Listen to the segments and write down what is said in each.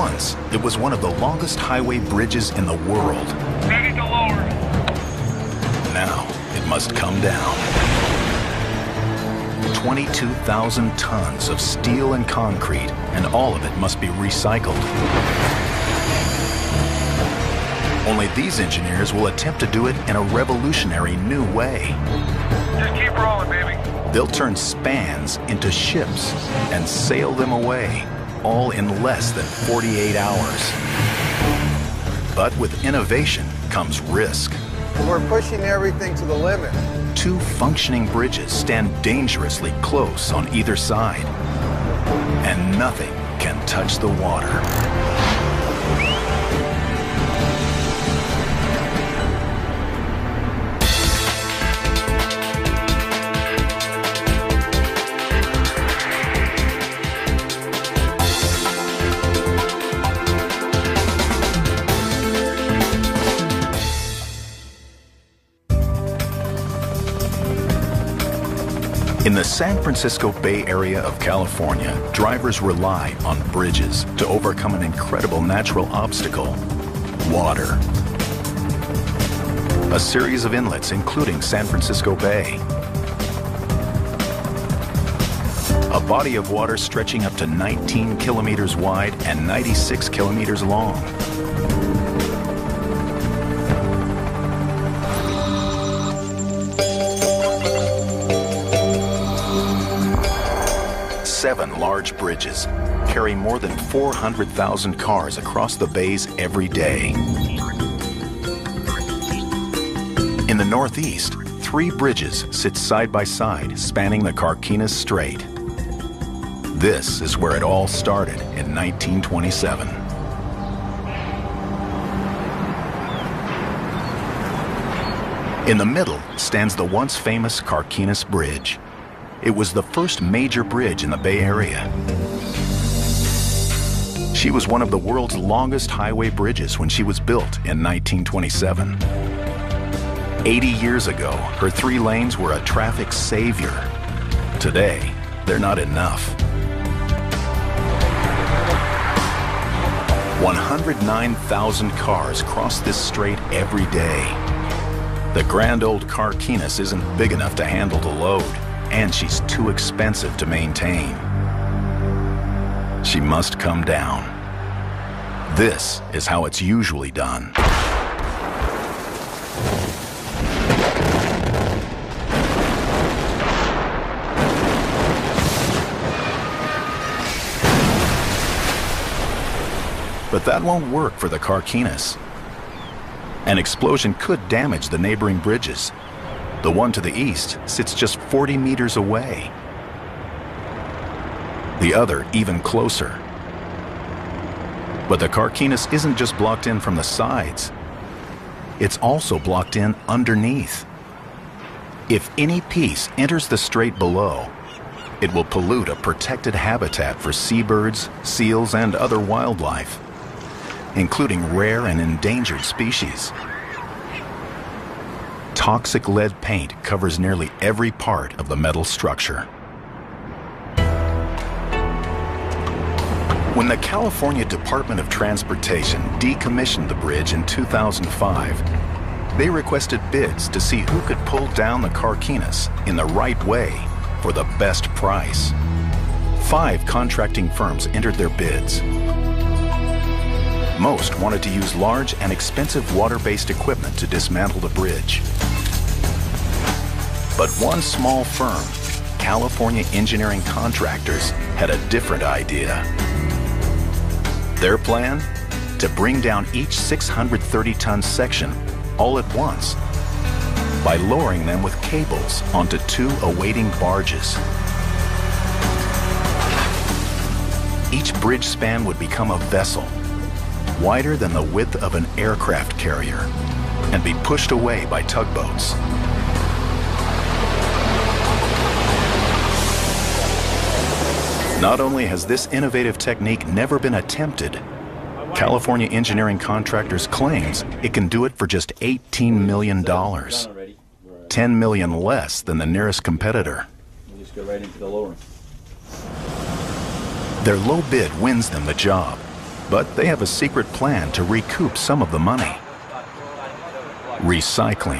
Once, it was one of the longest highway bridges in the world. Ready to lower. Now, it must come down. 22,000 tons of steel and concrete, and all of it must be recycled. Only these engineers will attempt to do it in a revolutionary new way. Just keep rolling, baby. They'll turn spans into ships and sail them away, all in less than 48 hours. But with innovation comes risk. We're pushing everything to the limit. Two functioning bridges stand dangerously close on either side, and nothing can touch the water. In the San Francisco Bay Area of California, drivers rely on bridges to overcome an incredible natural obstacle: water. A series of inlets, including San Francisco Bay. A body of water stretching up to 19 kilometers wide and 96 kilometers long. Seven large bridges carry more than 400,000 cars across the bays every day. In the Northeast, 3 bridges sit side by side, spanning the Carquinez Strait. This is where it all started in 1927. In the middle stands the once famous Carquinez Bridge. It was the first major bridge in the Bay Area. She was one of the world's longest highway bridges when she was built in 1927. 80 years ago, her 3 lanes were a traffic savior. Today, they're not enough. 109,000 cars cross this strait every day. The grand old Carquinez isn't big enough to handle the load, and she's too expensive to maintain. She must come down. This is how it's usually done. But that won't work for the Carquinez. An explosion could damage the neighboring bridges. The one to the east sits just 40 meters away. The other even closer. But the Carquinez isn't just blocked in from the sides. It's also blocked in underneath. If any piece enters the strait below, it will pollute a protected habitat for seabirds, seals, and other wildlife, including rare and endangered species. Toxic lead paint covers nearly every part of the metal structure. When the California Department of Transportation decommissioned the bridge in 2005, they requested bids to see who could pull down the Carquinez in the right way for the best price. 5 contracting firms entered their bids. Most wanted to use large and expensive water-based equipment to dismantle the bridge. But one small firm, California Engineering Contractors, had a different idea. Their plan? To bring down each 630-ton section all at once by lowering them with cables onto 2 awaiting barges. Each bridge span would become a vessel, wider than the width of an aircraft carrier, and be pushed away by tugboats. Not only has this innovative technique never been attempted, California Engineering Contractors claims it can do it for just $18 million, $10 million less than the nearest competitor. We'll just go right into the lower. Their low bid wins them the job, But they have a secret plan to recoup some of the money. Recycling.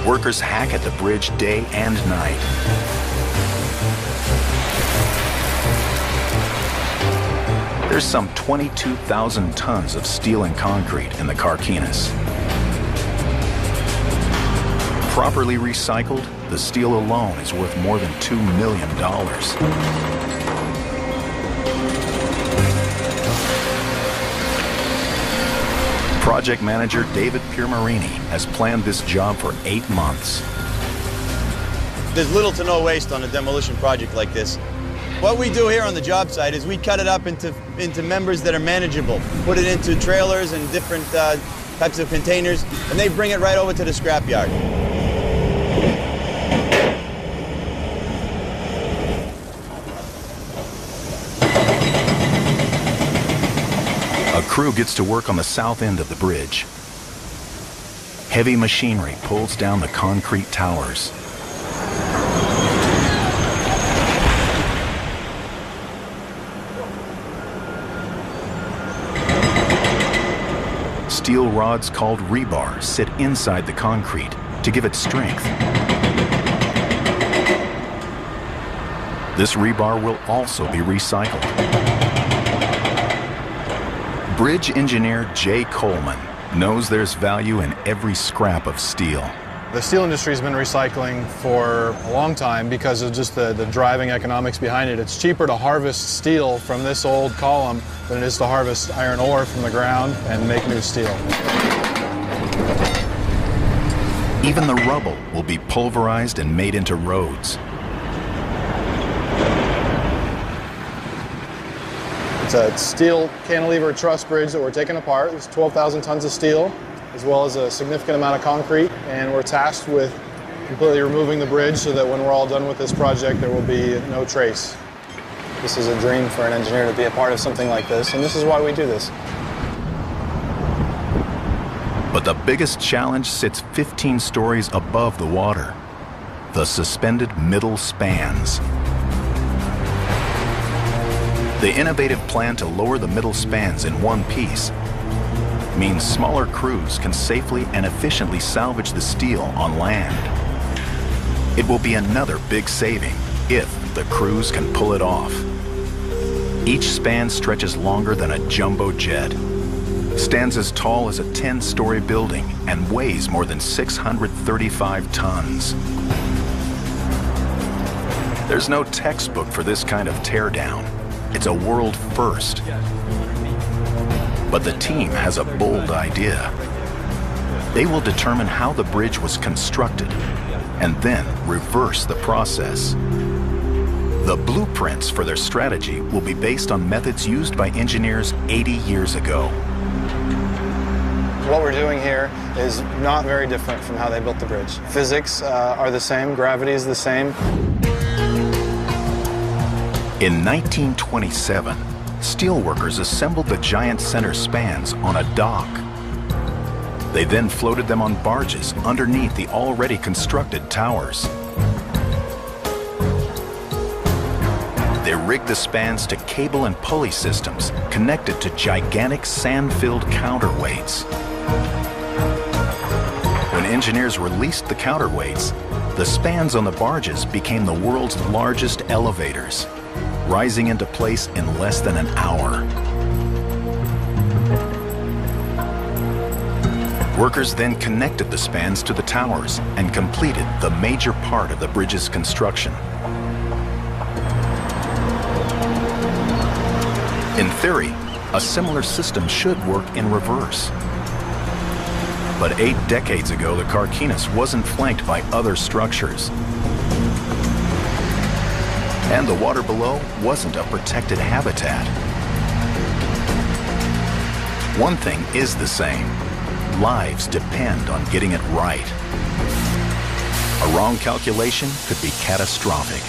Workers hack at the bridge day and night. There's some 22,000 tons of steel and concrete in the carquinez. Properly recycled, the steel alone is worth more than $2 million. Project manager David Piermarini has planned this job for 8 months. There's little to no waste on a demolition project like this. What we do here on the job site is we cut it up into members that are manageable, put it into trailers and different types of containers, and they bring it right over to the scrapyard. A crew gets to work on the south end of the bridge. Heavy machinery pulls down the concrete towers. Steel rods called rebar sit inside the concrete to give it strength. This rebar will also be recycled. Bridge engineer Jay Coleman knows there's value in every scrap of steel. The steel industry has been recycling for a long time because of just the driving economics behind it. It's cheaper to harvest steel from this old column than it is to harvest iron ore from the ground and make new steel. Even the rubble will be pulverized and made into roads. It's a steel cantilever truss bridge that we're taking apart. There's 12,000 tons of steel, as well as a significant amount of concrete, and we're tasked with completely removing the bridge so that when we're all done with this project, there will be no trace. This is a dream for an engineer to be a part of something like this, and this is why we do this. But the biggest challenge sits 15 stories above the water: the suspended middle spans. The innovative plan to lower the middle spans in one piece means smaller crews can safely and efficiently salvage the steel on land. It will be another big saving if the crews can pull it off. Each span stretches longer than a jumbo jet, stands as tall as a 10-story building, and weighs more than 635 tons. There's no textbook for this kind of teardown. It's a world first. But the team has a bold idea. They will determine how the bridge was constructed and then reverse the process. The blueprints for their strategy will be based on methods used by engineers 80 years ago. What we're doing here is not very different from how they built the bridge. Physics are the same, gravity is the same. In 1927, steelworkers assembled the giant center spans on a dock. They then floated them on barges underneath the already constructed towers. They rigged the spans to cable and pulley systems connected to gigantic sand-filled counterweights. When engineers released the counterweights, the spans on the barges became the world's largest elevators, rising into place in less than an hour. Workers then connected the spans to the towers and completed the major part of the bridge's construction. In theory, a similar system should work in reverse. But 8 decades ago, the carquinez wasn't flanked by other structures. And the water below wasn't a protected habitat. One thing is the same: lives depend on getting it right. A wrong calculation could be catastrophic.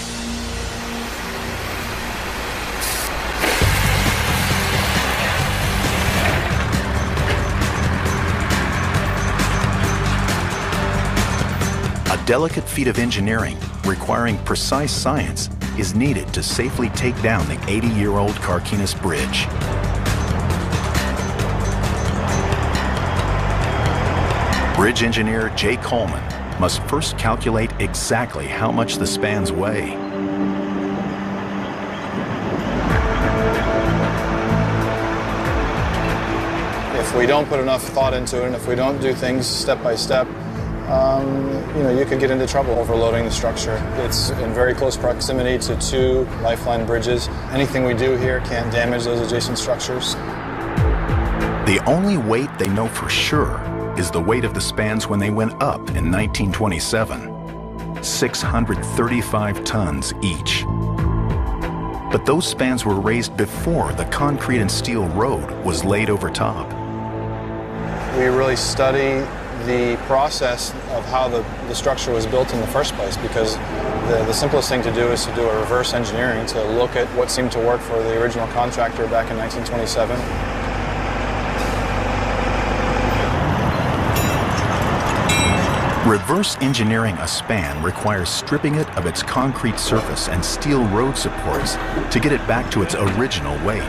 delicate feat of engineering requiring precise science is needed to safely take down the 80-year-old Carquinez Bridge. Bridge engineer Jay Coleman must first calculate exactly how much the spans weigh. If we don't put enough thought into it, and if we don't do things step by step, you could get into trouble overloading the structure. It's in very close proximity to two lifeline bridges. Anything we do here can't damage those adjacent structures. The only weight they know for sure is the weight of the spans when they went up in 1927, 635 tons each. But those spans were raised before the concrete and steel road was laid over top. We really study the process of how the structure was built in the first place, because the simplest thing to do is to do a reverse engineering to look at what seemed to work for the original contractor back in 1927. Reverse engineering a span requires stripping it of its concrete surface and steel road supports to get it back to its original weight.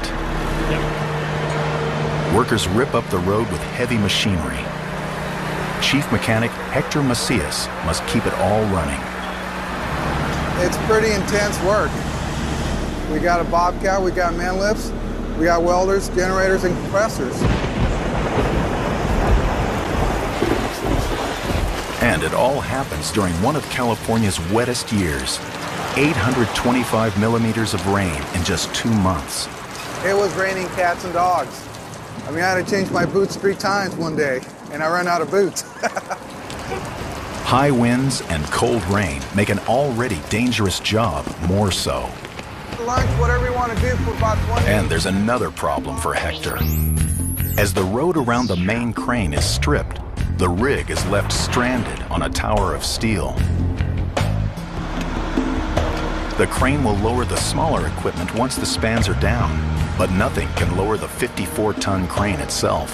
Workers rip up the road with heavy machinery. Chief mechanic Hector Macias must keep it all running. It's pretty intense work. We got a bobcat, we got man lifts, we got welders, generators, and compressors. And it all happens during one of California's wettest years. 825 millimeters of rain in just 2 months. It was raining cats and dogs. I mean, I had to change my boots 3 times one day, and I ran out of boots. High winds and cold rain make an already dangerous job more so. Lunch, whatever you want to do for about 20 And there's another problem for Hector. As the road around the main crane is stripped, the rig is left stranded on a tower of steel. The crane will lower the smaller equipment once the spans are down, but nothing can lower the 54-ton crane itself.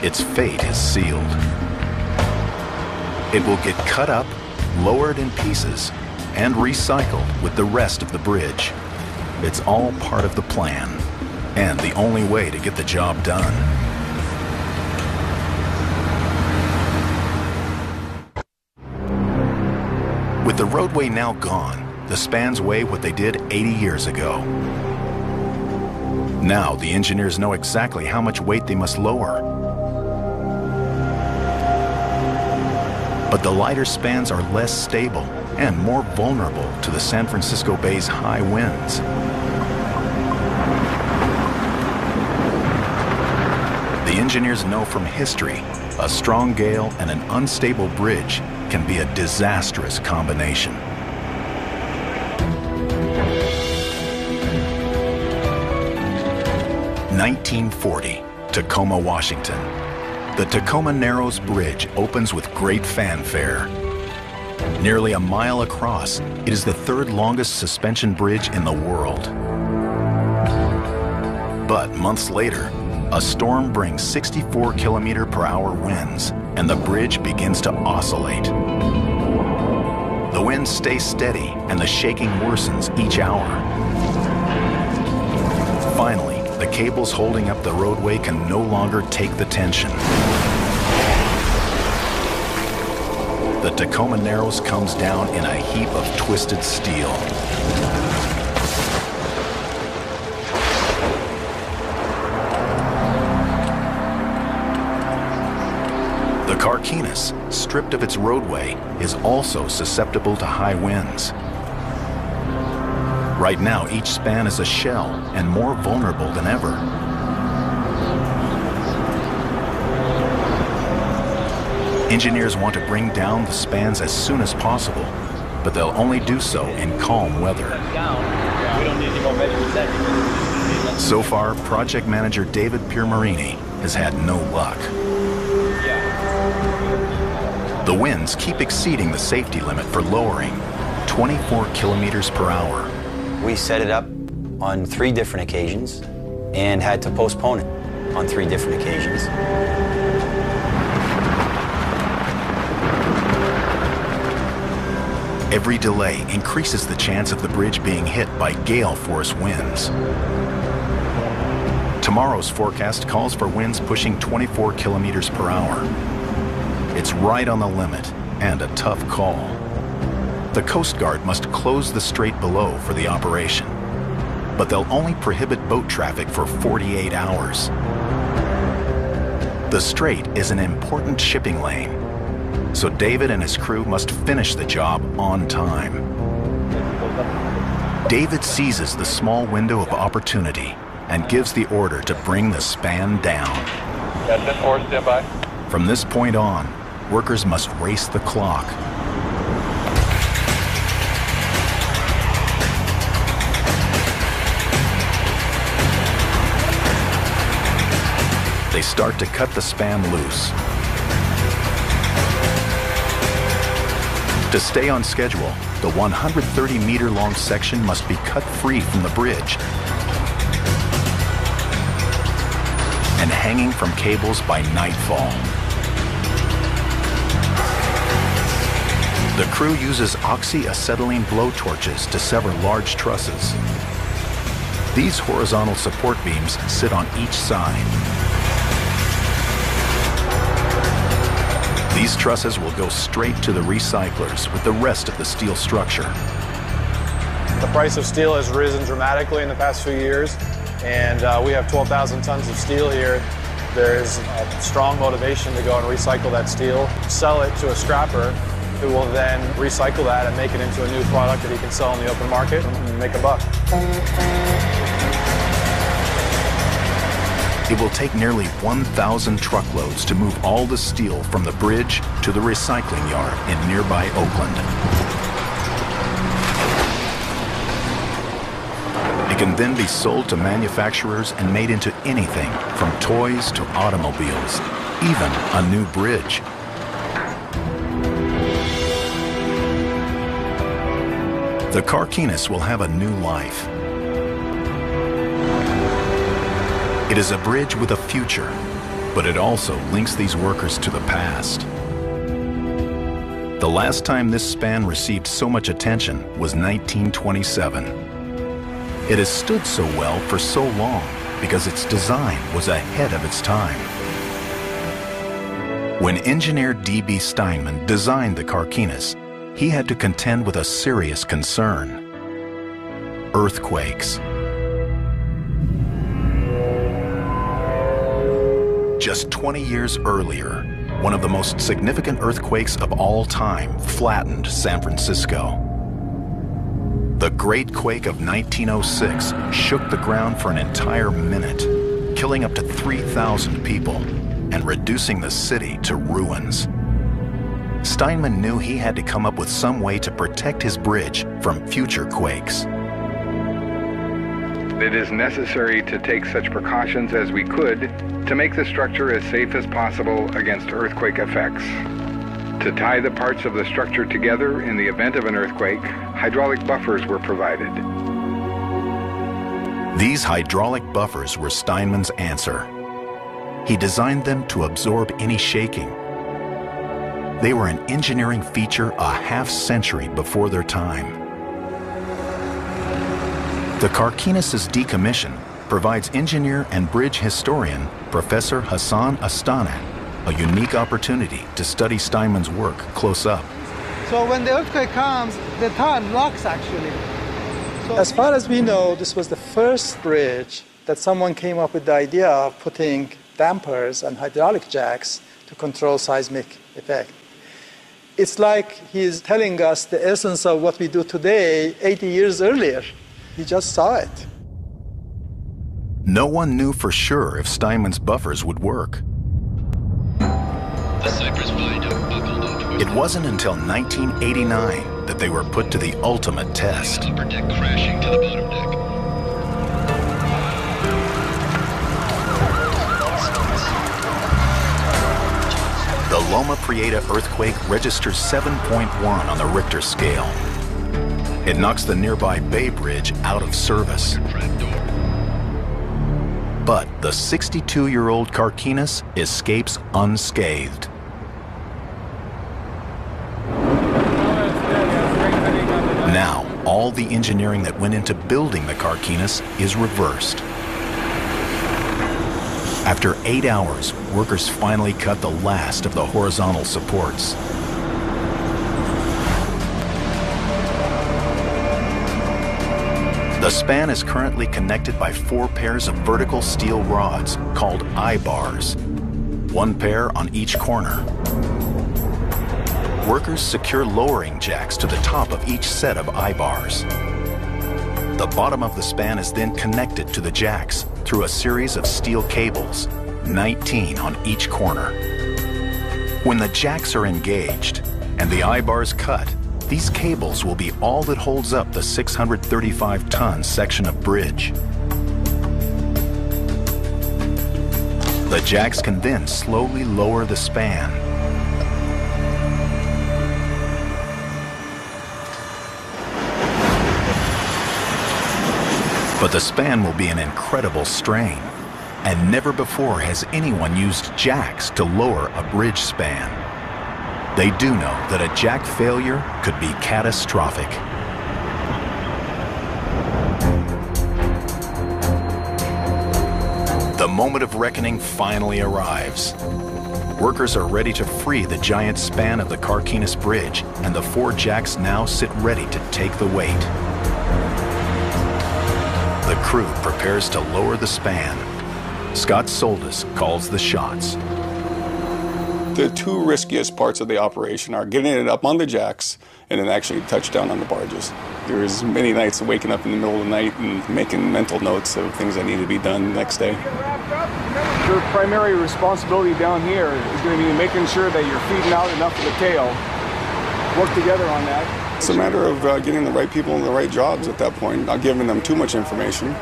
Its fate is sealed. It will get cut up, lowered in pieces, and recycled with the rest of the bridge. It's all part of the plan, and the only way to get the job done. With the roadway now gone, the spans weigh what they did 80 years ago. Now the engineers know exactly how much weight they must lower. But the lighter spans are less stable and more vulnerable to the San Francisco Bay's high winds. The engineers know from history, a strong gale and an unstable bridge can be a disastrous combination. (1940), Tacoma, Washington. The Tacoma Narrows Bridge opens with great fanfare. Nearly a mile across, it is the 3rd longest suspension bridge in the world. But months later, a storm brings 64 km/h winds, and the bridge begins to oscillate. The winds stay steady, and the shaking worsens each hour. Finally, the cables holding up the roadway can no longer take the tension. The Tacoma Narrows comes down in a heap of twisted steel. The Carquinez, stripped of its roadway, is also susceptible to high winds. Right now, each span is a shell and more vulnerable than ever. Engineers want to bring down the spans as soon as possible, but they'll only do so in calm weather. So far, project manager David Piermarini has had no luck. The winds keep exceeding the safety limit for lowering, 24 km/h. We set it up on 3 different occasions and had to postpone it on 3 different occasions. Every delay increases the chance of the bridge being hit by gale force winds. Tomorrow's forecast calls for winds pushing 24 kilometers per hour. It's right on the limit and a tough call. The Coast Guard must close the strait below for the operation, but they'll only prohibit boat traffic for 48 hours. The strait is an important shipping lane, so David and his crew must finish the job on time. David seizes the small window of opportunity and gives the order to bring the span down. Yeah, 10-4, stand by. From this point on, workers must race the clock. They start to cut the span loose. To stay on schedule, the 130-meter-long section must be cut free from the bridge and hanging from cables by nightfall. The crew uses oxyacetylene blowtorches to sever large trusses. These horizontal support beams sit on each side. These trusses will go straight to the recyclers with the rest of the steel structure. The price of steel has risen dramatically in the past few years, and we have 12,000 tons of steel here. There's a strong motivation to go and recycle that steel, sell it to a scrapper who will then recycle that and make it into a new product that he can sell in the open market and make a buck. It will take nearly 1,000 truckloads to move all the steel from the bridge to the recycling yard in nearby Oakland. It can then be sold to manufacturers and made into anything from toys to automobiles, even a new bridge. The Carquinez will have a new life. It is a bridge with a future, but it also links these workers to the past. The last time this span received so much attention was 1927. It has stood so well for so long because its design was ahead of its time. When engineer D.B. Steinman designed the Carquinez, he had to contend with a serious concern: earthquakes. Just 20 years earlier, one of the most significant earthquakes of all time flattened San Francisco. The Great Quake of 1906 shook the ground for an entire minute, killing up to 3,000 people and reducing the city to ruins. Steinman knew he had to come up with some way to protect his bridge from future quakes. It is necessary to take such precautions as we could to make the structure as safe as possible against earthquake effects. To tie the parts of the structure together in the event of an earthquake, hydraulic buffers were provided. These hydraulic buffers were Steinman's answer. He designed them to absorb any shaking. They were an engineering feature a half-century before their time. The Carquinez's decommission provides engineer and bridge historian Professor Hassan Astana a unique opportunity to study Steinman's work close up. So when the earthquake comes, the tire locks actually. So as far as we know, this was the first bridge that someone came up with the idea of putting dampers and hydraulic jacks to control seismic effect. It's like he's telling us the essence of what we do today 80 years earlier. He just saw it. No one knew for sure if Steinman's buffers would work. It wasn't until 1989 that they were put to the ultimate test. Upper deck crashing to the bottom deck. The Loma Prieta earthquake registers 7.1 on the Richter scale. It knocks the nearby Bay Bridge out of service. But the 62-year-old Carquinez escapes unscathed. all the engineering that went into building the carquinus is reversed. After 8 hours, workers finally cut the last of the horizontal supports. The span is currently connected by 4 pairs of vertical steel rods called I-bars, 1 pair on each corner. Workers secure lowering jacks to the top of each set of I-bars. The bottom of the span is then connected to the jacks through a series of steel cables, 19 on each corner. When the jacks are engaged and the I-bars cut, these cables will be all that holds up the 635-ton section of bridge. The jacks can then slowly lower the span. But the span will be an incredible strain, and never before has anyone used jacks to lower a bridge span. They do know that a jack failure could be catastrophic. The moment of reckoning finally arrives. Workers are ready to free the giant span of the Carquinez Bridge, and the 4 jacks now sit ready to take the weight. The crew prepares to lower the span. Scott Soldis calls the shots. The 2 riskiest parts of the operation are getting it up on the jacks and then actually touch down on the barges. There's many nights of waking up in the middle of the night and making mental notes of things that need to be done next day. Your primary responsibility down here is going to be making sure that you're feeding out enough of the tail. Work together on that. It's a matter of getting the right people in the right jobs at that point, not giving them too much information.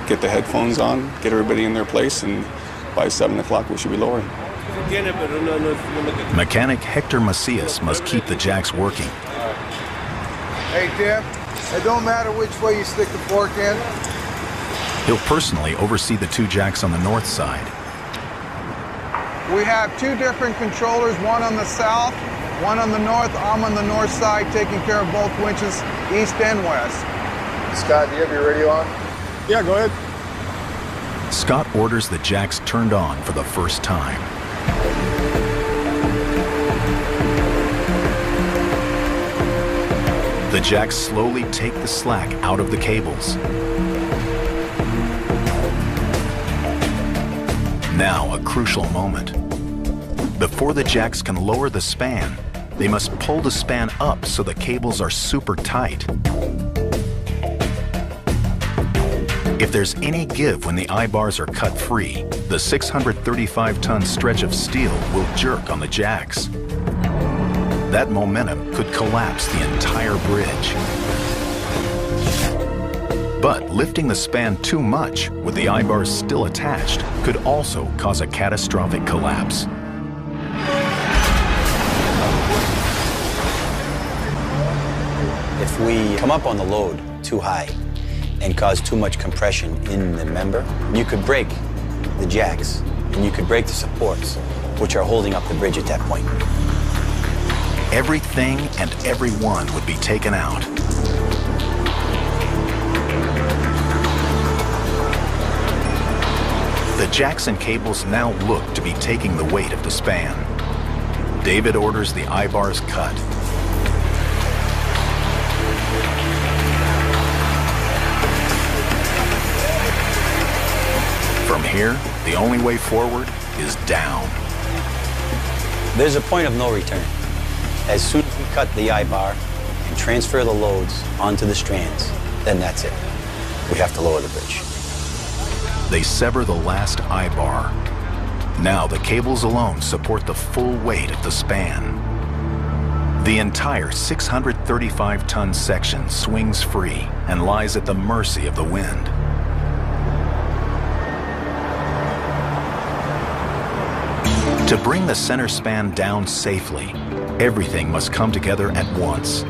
Get the headphones on, get everybody in their place, and by 7 o'clock we should be lowering. Mechanic Hector Macias must keep the jacks working. Hey, Tim, it don't matter which way you stick the fork in. He'll personally oversee the 2 jacks on the north side. We have 2 different controllers, one on the south, one on the north. I'm on the north side taking care of both winches, east and west. Scott, do you have your radio on? Yeah, go ahead. Scott orders the jacks turned on for the first time. The jacks slowly take the slack out of the cables. Now a crucial moment. Before the jacks can lower the span, they must pull the span up so the cables are super tight. If there's any give when the I-bars are cut free, the 635-ton stretch of steel will jerk on the jacks. That momentum could collapse the entire bridge. But lifting the span too much, with the I-bars still attached, could also cause a catastrophic collapse. If we come up on the load too high and cause too much compression in the member, you could break the jacks and you could break the supports, which are holding up the bridge at that point. Everything and everyone would be taken out. The jacks and cables now look to be taking the weight of the span. David orders the I-bars cut. From here, the only way forward is down. There's a point of no return. As soon as we cut the I-bar and transfer the loads onto the strands, then that's it. We have to lower the bridge. They sever the last I-bar. Now the cables alone support the full weight of the span. The entire 635-ton section swings free and lies at the mercy of the wind. To bring the center span down safely, everything must come together at once.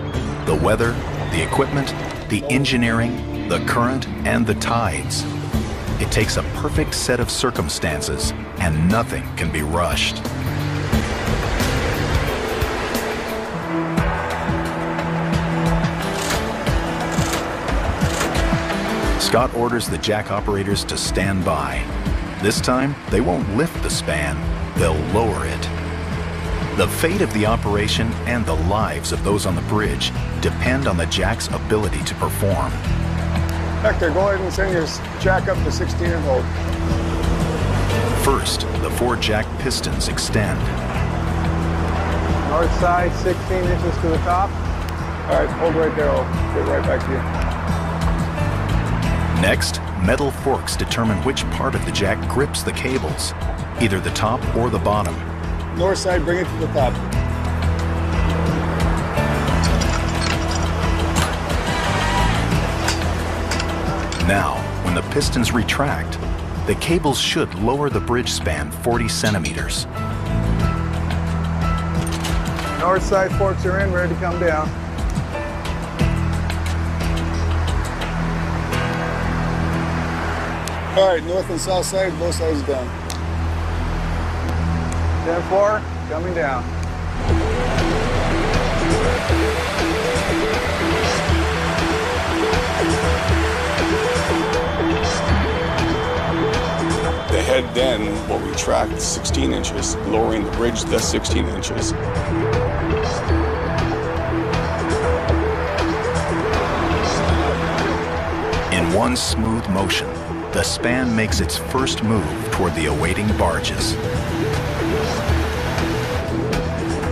The weather, the equipment, the engineering, the current, and the tides. It takes a perfect set of circumstances, and nothing can be rushed. Scott orders the jack operators to stand by. This time, they won't lift the span, they'll lower it. The fate of the operation and the lives of those on the bridge depend on the jack's ability to perform. Hector, go ahead and send your jack up to 16 and hold. First, the 4 jack pistons extend. North side, 16 inches to the top. All right, hold right there. I'll get right back to you. Next, metal forks determine which part of the jack grips the cables, either the top or the bottom. North side, bring it to the top. Now, when the pistons retract, the cables should lower the bridge span 40 centimeters. North side forks are in, ready to come down. All right, north and south side, both sides down. 10-4, coming down. The head then will retract 16 inches, lowering the bridge to 16 inches. In one smooth motion, the span makes its first move toward the awaiting barges.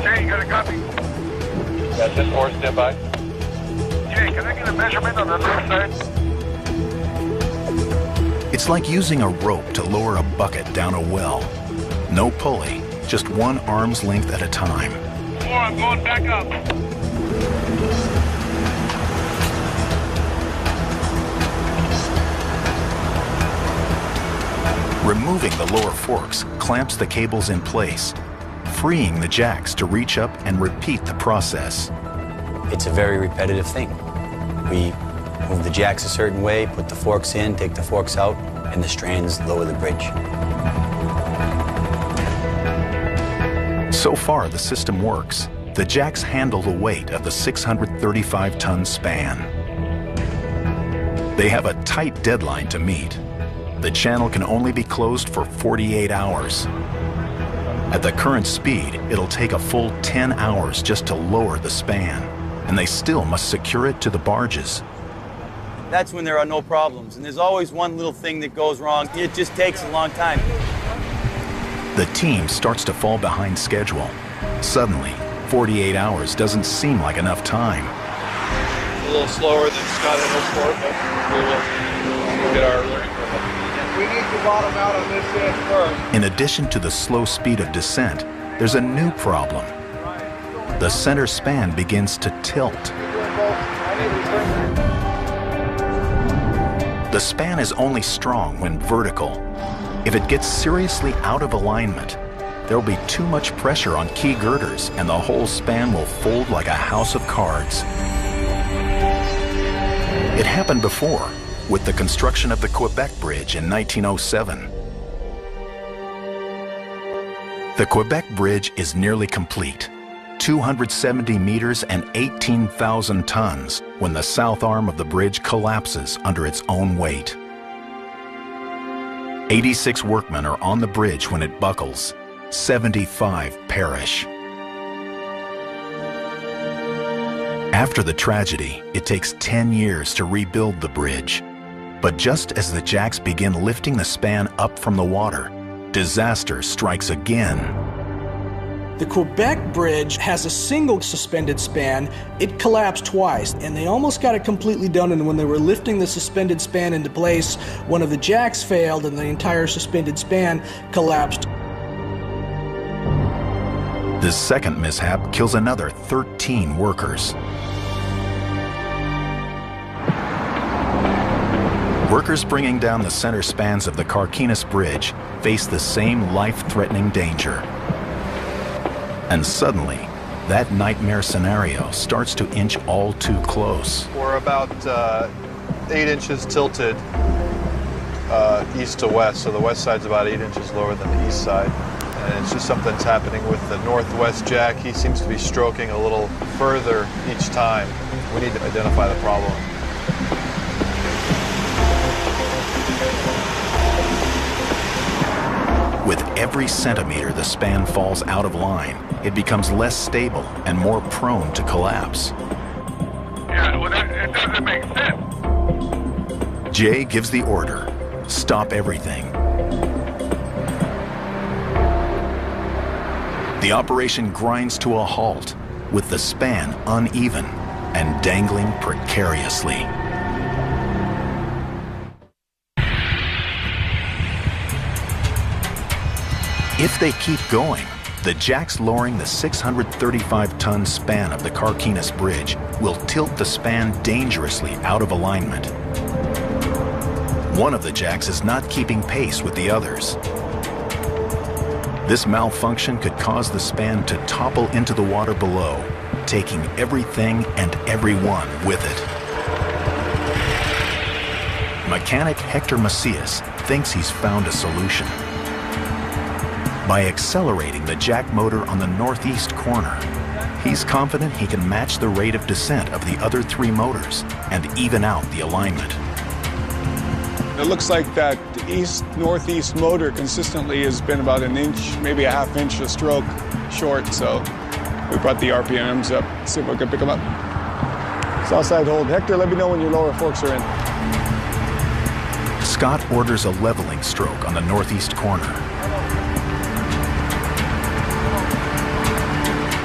Jay, you got a copy? Yeah, 10-4, stand by. Jay, can I get a measurement on the north side? It's like using a rope to lower a bucket down a well. No pulley, just one arm's length at a time. 4, I'm going back up. Removing the lower forks clamps the cables in place, freeing the jacks to reach up and repeat the process. It's a very repetitive thing. We move the jacks a certain way, put the forks in, take the forks out, and the strands lower the bridge. So far, the system works. The jacks handle the weight of the 635-ton span. They have a tight deadline to meet. The channel can only be closed for 48 hours. At the current speed, it'll take a full 10 hours just to lower the span, and they still must secure it to the barges. That's when there are no problems, and there's always one little thing that goes wrong. It just takes a long time. The team starts to fall behind schedule. Suddenly, 48 hours doesn't seem like enough time. A little slower than Scott had hoped for, but we'll get our learning curve. We need to bottom out on this end first. In addition to the slow speed of descent, there's a new problem. The center span begins to tilt. The span is only strong when vertical. If it gets seriously out of alignment, there'll be too much pressure on key girders and the whole span will fold like a house of cards. It happened before with the construction of the Quebec Bridge in 1907. The Quebec Bridge is nearly complete, 270 meters and 18,000 tons when the south arm of the bridge collapses under its own weight. 86 workmen are on the bridge when it buckles. 75 perish. After the tragedy, it takes 10 years to rebuild the bridge. But just as the jacks begin lifting the span up from the water, disaster strikes again. The Quebec Bridge has a single suspended span. It collapsed twice, and they almost got it completely done, and when they were lifting the suspended span into place, one of the jacks failed and the entire suspended span collapsed. This second mishap kills another 13 workers. Workers bringing down the center spans of the Carquinez Bridge face the same life-threatening danger. And suddenly, that nightmare scenario starts to inch all too close. We're about 8 inches tilted east to west, so the west side's about 8 inches lower than the east side. And it's just something's happening with the northwest jack. He seems to be stroking a little further each time. We need to identify the problem. every centimeter the span falls out of line, it becomes less stable and more prone to collapse. Yeah, well, it doesn't make sense. Jay gives the order, stop everything. The operation grinds to a halt, with the span uneven and dangling precariously. If they keep going, the jacks lowering the 635-ton span of the Carquinez Bridge will tilt the span dangerously out of alignment. One of the jacks is not keeping pace with the others. This malfunction could cause the span to topple into the water below, taking everything and everyone with it. Mechanic Hector Macias thinks he's found a solution. By accelerating the jack motor on the northeast corner, he's confident he can match the rate of descent of the other three motors and even out the alignment. It looks like that east-northeast motor consistently has been about an inch, maybe a half inch a stroke short, so we brought the RPMs up, see if we can pick them up. South side hold. Hector, let me know when your lower forks are in. Scott orders a leveling stroke on the northeast corner.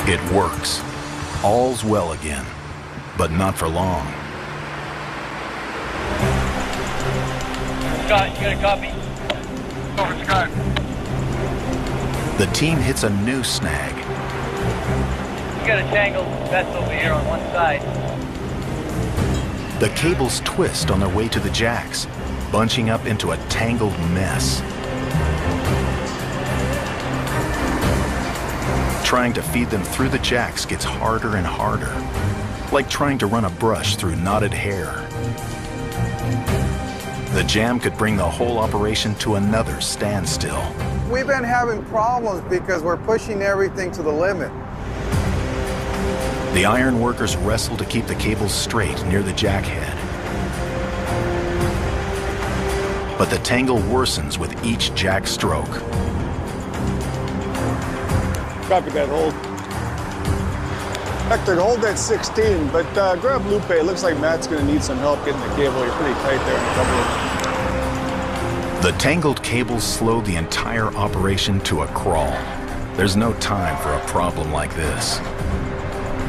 It works. All's well again, but not for long. Scott, you got a copy? Over, Scott. The team hits a new snag. You got a tangled vessel over here on one side. The cables twist on their way to the jacks, bunching up into a tangled mess. Trying to feed them through the jacks gets harder and harder, like trying to run a brush through knotted hair. The jam could bring the whole operation to another standstill. We've been having problems because we're pushing everything to the limit. The iron workers wrestle to keep the cables straight near the jack head. But the tangle worsens with each jack stroke. Copy that hold. Hector, hold that 16, but grab Lupe. It looks like Matt's going to need some help getting the cable. You're pretty tight there in a couple of... The tangled cables slow the entire operation to a crawl. There's no time for a problem like this.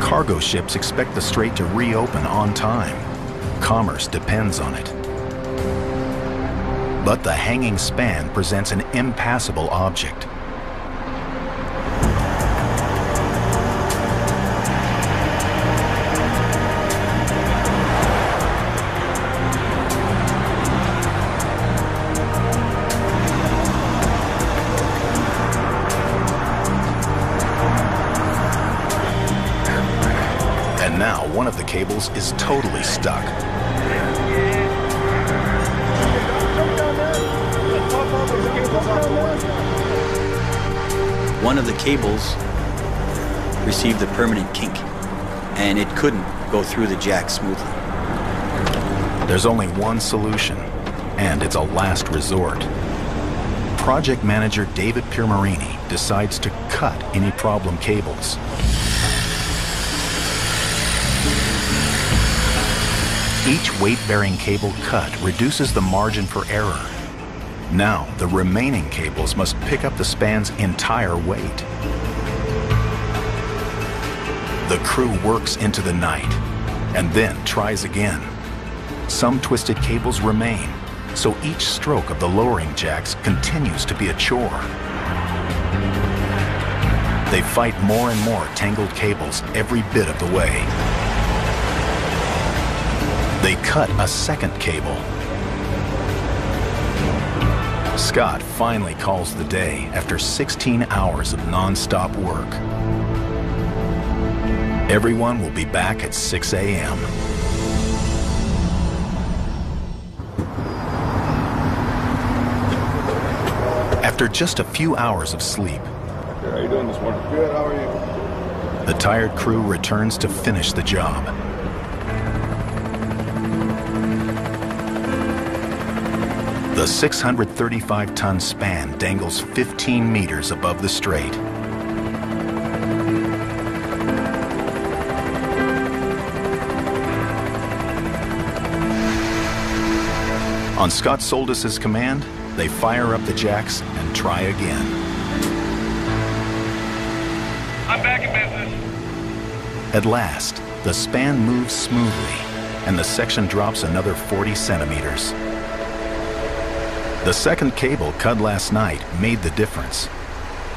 Cargo ships expect the strait to reopen on time. Commerce depends on it. But the hanging span presents an impassable object. Now, one of the cables is totally stuck. One of the cables received a permanent kink, and it couldn't go through the jack smoothly. There's only one solution, and it's a last resort. Project manager David Piermarini decides to cut any problem cables. Each weight-bearing cable cut reduces the margin for error. Now, the remaining cables must pick up the span's entire weight. The crew works into the night, and then tries again. Some twisted cables remain, so each stroke of the lowering jacks continues to be a chore. They fight more and more tangled cables every bit of the way. They cut a second cable. Scott finally calls the day after 16 hours of non-stop work. Everyone will be back at 6 a.m. After just a few hours of sleep, How are you doing this morning? Good, how are you? the tired crew returns to finish the job. The The 635-ton span dangles 15 meters above the strait. On Scott Soldis' command, they fire up the jacks and try again. I'm back in business. At last, the span moves smoothly, and the section drops another 40 centimeters. The second cable cut last night made the difference.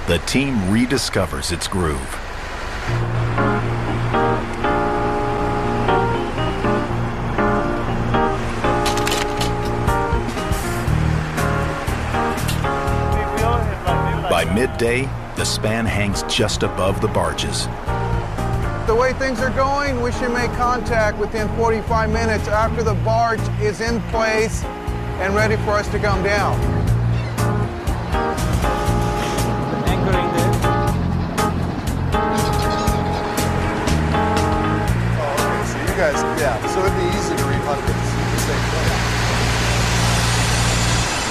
The team rediscovers its groove. By midday, the span hangs just above the barges. The way things are going, we should make contact within 45 minutes after the barge is in place and ready for us to come down. Anchoring there. Oh, okay, so you guys, yeah, so it'd be easy to rehunt this.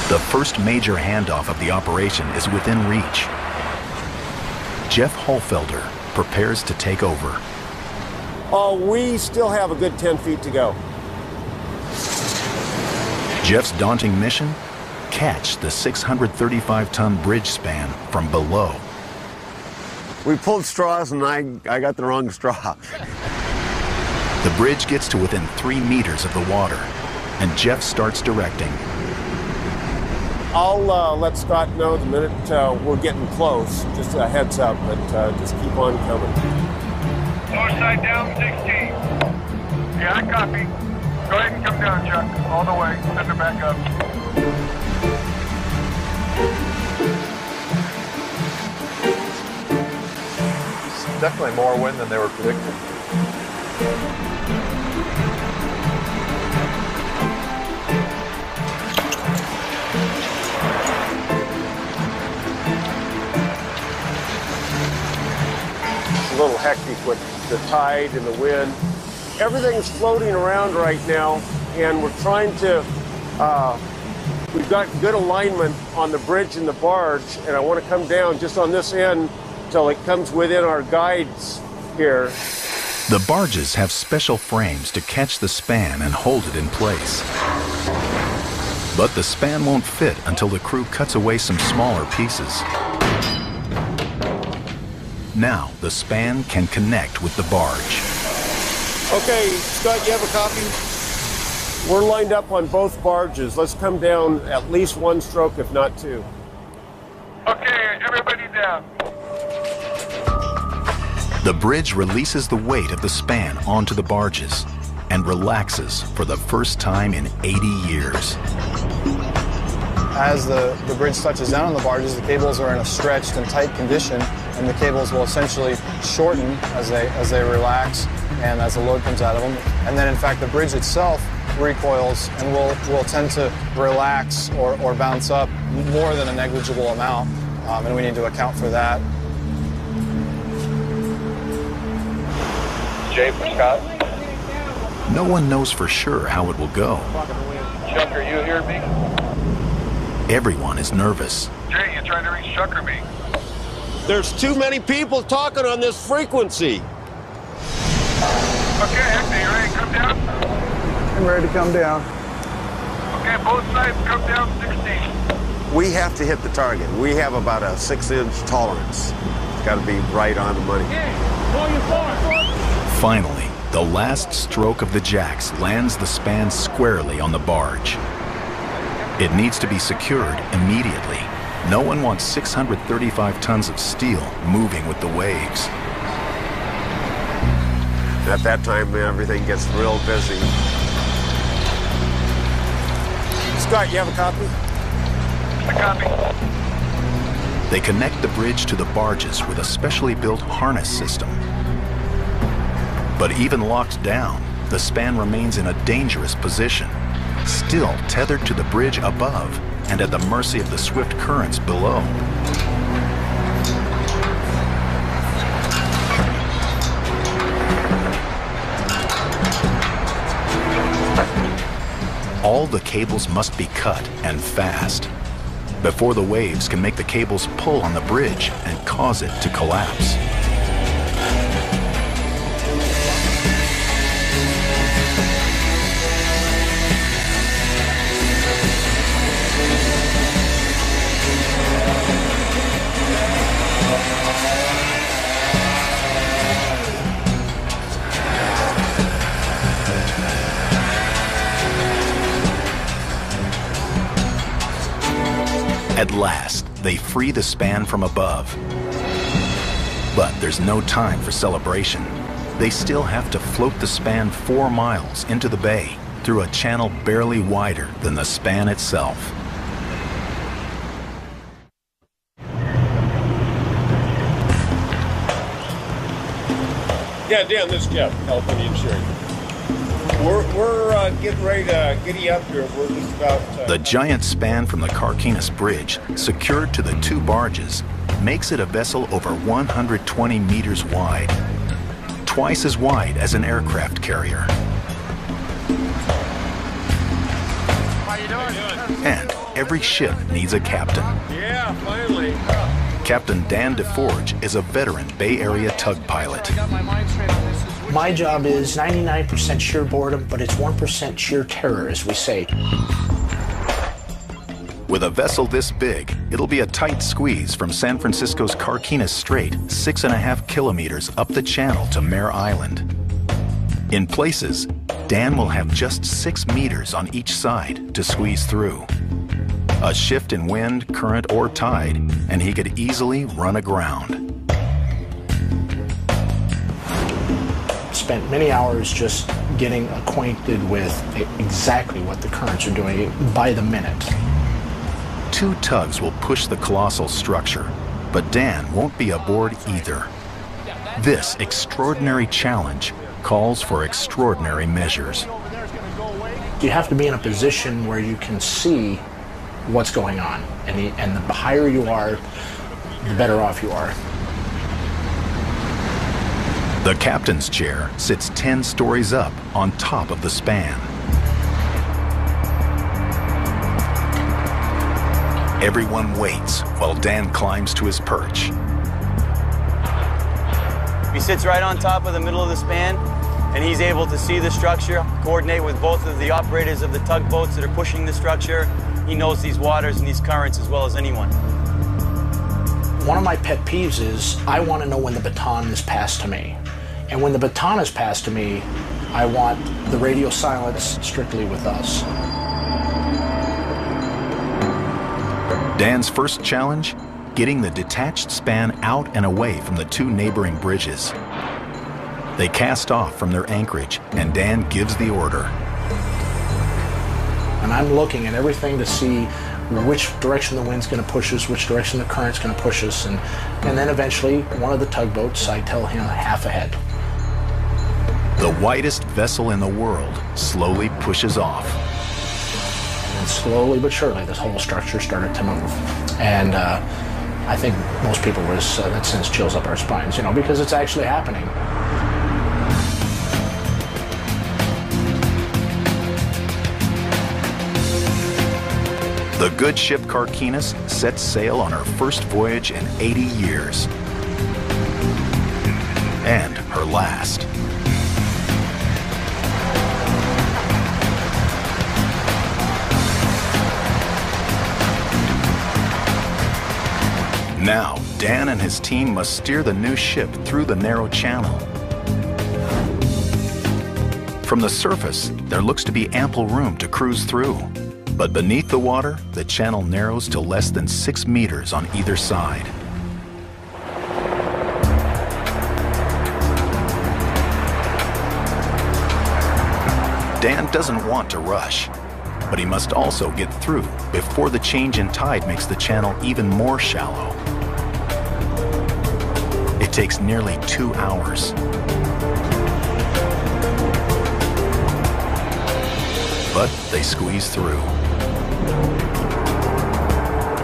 The first major handoff of the operation is within reach. Jeff Holfelder prepares to take over. Oh, we still have a good 10 feet to go. Jeff's daunting mission? Catch the 635-ton bridge span from below. We pulled straws and I got the wrong straw. The bridge gets to within 3 meters of the water, and Jeff starts directing. I'll let Scott know the minute we're getting close. Just a heads up, but just keep on coming. Lower side down, 16. Yeah, I copy. Go ahead and come down, Chuck. All the way. Send her back up. It's definitely more wind than they were predicting. A little hectic with the tide and the wind. Everything's floating around right now, and we're trying to, we've got good alignment on the bridge and the barge, and I want to come down just on this end till it comes within our guides here. The barges have special frames to catch the span and hold it in place. But the span won't fit until the crew cuts away some smaller pieces. Now the span can connect with the barge. Okay, Scott, you have a copy? We're lined up on both barges. Let's come down at least one stroke, if not two. Okay, everybody down. The bridge releases the weight of the span onto the barges and relaxes for the first time in 80 years. As the bridge touches down on the barges, the cables are in a stretched and tight condition, and the cables will essentially shorten as they relax and as the load comes out of them. And then, in fact, the bridge itself recoils and will tend to relax or bounce up more than a negligible amount, and we need to account for that. Jay for Scott. No one knows for sure how it will go. Chuck, are you hearing me? Everyone is nervous. Jay, you trying to reach Chuck or me? There's too many people talking on this frequency. Okay, Hector, you ready to come down? I'm ready to come down. Okay, both sides come down 16. We have to hit the target. We have about a 6-inch tolerance. It's got to be right on the money. Finally, the last stroke of the jacks lands the span squarely on the barge. It needs to be secured immediately. No one wants 635 tons of steel moving with the waves. At that time, everything gets real busy. Scott, you have a copy? A copy. They connect the bridge to the barges with a specially built harness system. But even locked down, the span remains in a dangerous position, still tethered to the bridge above and at the mercy of the swift currents below. All the cables must be cut and fast before the waves can make the cables pull on the bridge and cause it to collapse. At last, they free the span from above. But there's no time for celebration. They still have to float the span 4 miles into the bay through a channel barely wider than the span itself. Yeah, Dan, this is Jeff, California Insurance. We're getting ready to giddy up here. We're just about... The giant span from the Carquinez Bridge, secured to the 2 barges, makes it a vessel over 120 meters wide, twice as wide as an aircraft carrier. How you doing? And every ship needs a captain. Yeah, finally. Captain Dan DeForge is a veteran Bay Area tug pilot. My job is 99% sheer boredom, but it's 1% sheer terror, as we say. With a vessel this big, it'll be a tight squeeze from San Francisco's Carquinez Strait, 6.5 kilometers up the channel to Mare Island. In places, Dan will have just 6 meters on each side to squeeze through. A shift in wind, current, or tide, and he could easily run aground. Spent many hours just getting acquainted with exactly what the currents are doing by the minute. 2 tugs will push the colossal structure, but Dan won't be aboard either. This extraordinary challenge calls for extraordinary measures. You have to be in a position where you can see what's going on, and the higher you are, the better off you are. The captain's chair sits 10 stories up on top of the span. Everyone waits while Dan climbs to his perch. He sits right on top of the middle of the span, and he's able to see the structure, coordinate with both of the operators of the tugboats that are pushing the structure. He knows these waters and these currents as well as anyone. One of my pet peeves is I want to know when the baton is passed to me. And when the baton is passed to me, I want the radio silence strictly with us. Dan's first challenge, getting the detached span out and away from the 2 neighboring bridges. They cast off from their anchorage, and Dan gives the order. And I'm looking at everything to see which direction the wind's going to push us, which direction the current's going to push us, and then eventually one of the tugboats, I tell him half ahead. The widest vessel in the world slowly pushes off. And slowly but surely, this whole structure started to move. And I think most people that sends chills up our spines, you know, because it's actually happening. The good ship Carquinez sets sail on her first voyage in 80 years. And her last. Now, Dan and his team must steer the new ship through the narrow channel. From the surface, there looks to be ample room to cruise through. But beneath the water, the channel narrows to less than 6 meters on either side. Dan doesn't want to rush, but he must also get through before the change in tide makes the channel even more shallow. It takes nearly 2 hours. But they squeeze through.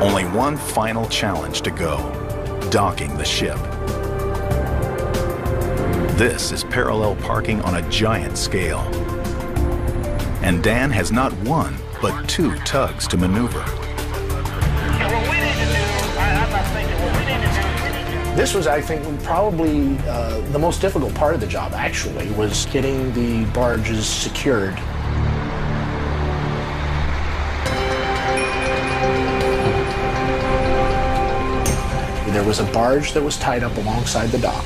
Only one final challenge to go, docking the ship. This is parallel parking on a giant scale. And Dan has not one, but 2 tugs to maneuver. This was, I think, probably the most difficult part of the job, actually, was getting the barges secured. There was a barge that was tied up alongside the dock,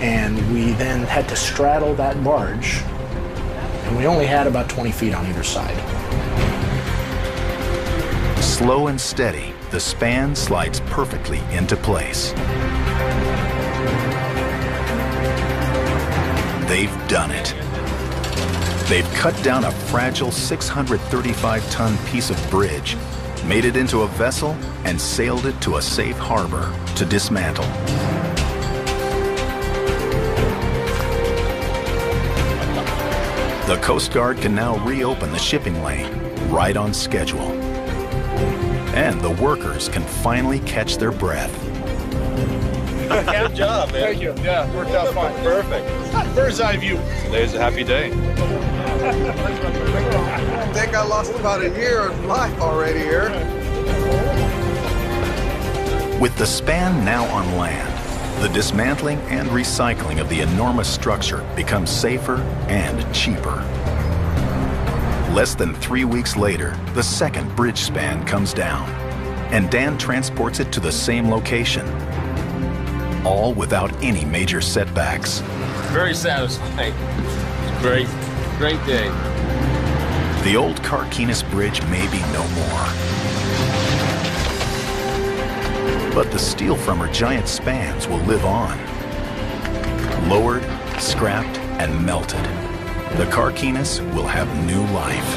and we then had to straddle that barge, and we only had about 20 feet on either side. Slow and steady, the span slides perfectly into place. They've done it. They've cut down a fragile 635-ton piece of bridge, made it into a vessel, and sailed it to a safe harbor to dismantle. The Coast Guard can now reopen the shipping lane right on schedule. And the workers can finally catch their breath. Good job, man. Thank you. Yeah, worked out fine. Perfect. Bird's eye view. Today's a happy day. I think I lost about a year of life already here. With the span now on land, the dismantling and recycling of the enormous structure becomes safer and cheaper. Less than 3 weeks later, the second bridge span comes down, and Dan transports it to the same location, all without any major setbacks. Very satisfying. It's great. Great day. The old Carquinez Bridge may be no more. But the steel from her giant spans will live on. Lowered, scrapped, and melted, the Carquinez will have new life.